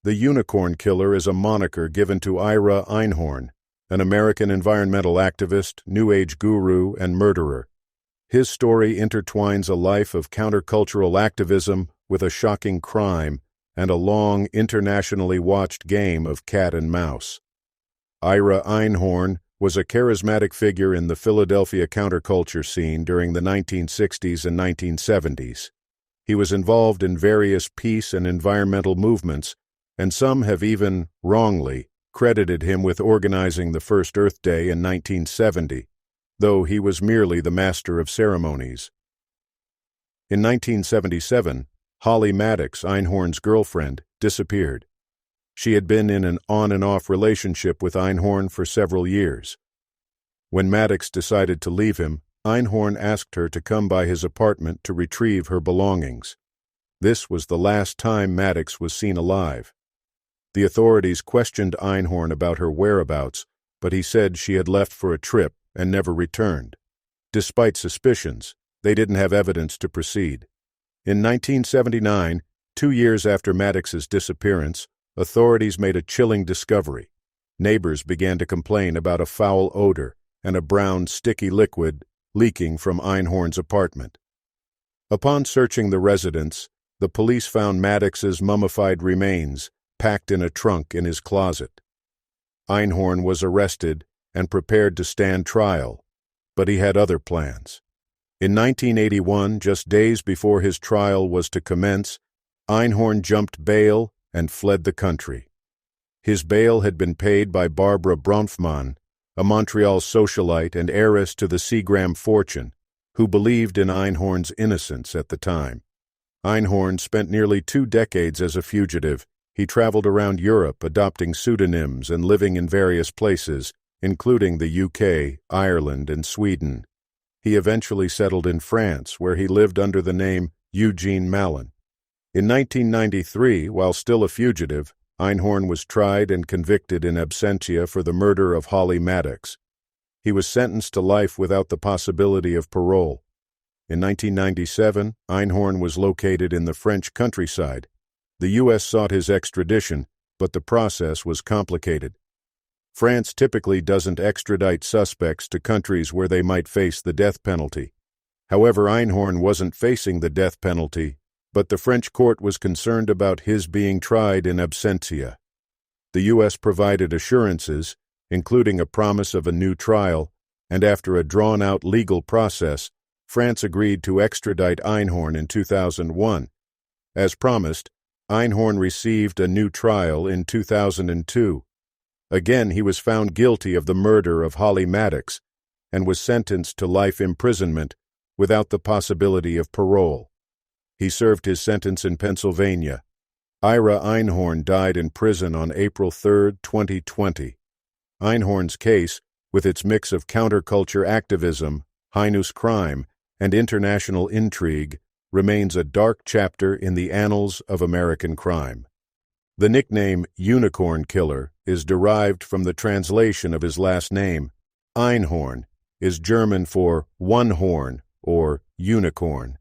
The Unicorn Killer is a moniker given to Ira Einhorn, an American environmental activist, New Age guru, and murderer. His story intertwines a life of countercultural activism with a shocking crime and a long, internationally watched game of cat and mouse. Ira Einhorn was a charismatic figure in the Philadelphia counterculture scene during the 1960s and 1970s. He was involved in various peace and environmental movements, and some have even, wrongly, credited him with organizing the first Earth Day in 1970, though he was merely the master of ceremonies. In 1977, Holly Maddux, Einhorn's girlfriend, disappeared. She had been in an on-and-off relationship with Einhorn for several years. When Maddux decided to leave him, Einhorn asked her to come by his apartment to retrieve her belongings. This was the last time Maddux was seen alive. The authorities questioned Einhorn about her whereabouts, but he said she had left for a trip and never returned. Despite suspicions, they didn't have evidence to proceed. In 1979, 2 years after Maddux's disappearance, authorities made a chilling discovery. Neighbors began to complain about a foul odor and a brown, sticky liquid leaking from Einhorn's apartment. Upon searching the residence, the police found Maddux's mummified remains packed in a trunk in his closet. Einhorn was arrested and prepared to stand trial, but he had other plans. In 1981, just days before his trial was to commence, Einhorn jumped bail and fled the country. His bail had been paid by Barbara Bronfman, a Montreal socialite and heiress to the Seagram fortune, who believed in Einhorn's innocence at the time. Einhorn spent nearly 2 decades as a fugitive. He traveled around Europe, adopting pseudonyms and living in various places, including the UK, Ireland, and Sweden. He eventually settled in France, where he lived under the name Eugene Mallon. In 1993, while still a fugitive, Einhorn was tried and convicted in absentia for the murder of Holly Maddux. He was sentenced to life without the possibility of parole. In 1997, Einhorn was located in the French countryside. The U.S. sought his extradition, but the process was complicated. France typically doesn't extradite suspects to countries where they might face the death penalty. However, Einhorn wasn't facing the death penalty, but the French court was concerned about his being tried in absentia. The U.S. provided assurances, including a promise of a new trial, and after a drawn-out legal process, France agreed to extradite Einhorn in 2001. As promised, Einhorn received a new trial in 2002. Again, he was found guilty of the murder of Holly Maddux and was sentenced to life imprisonment without the possibility of parole. He served his sentence in Pennsylvania. Ira Einhorn died in prison on April 3, 2020. Einhorn's case, with its mix of counterculture activism, heinous crime, and international intrigue, remains a dark chapter in the annals of American crime. The nickname Unicorn Killer is derived from the translation of his last name. Einhorn is German for one horn or unicorn.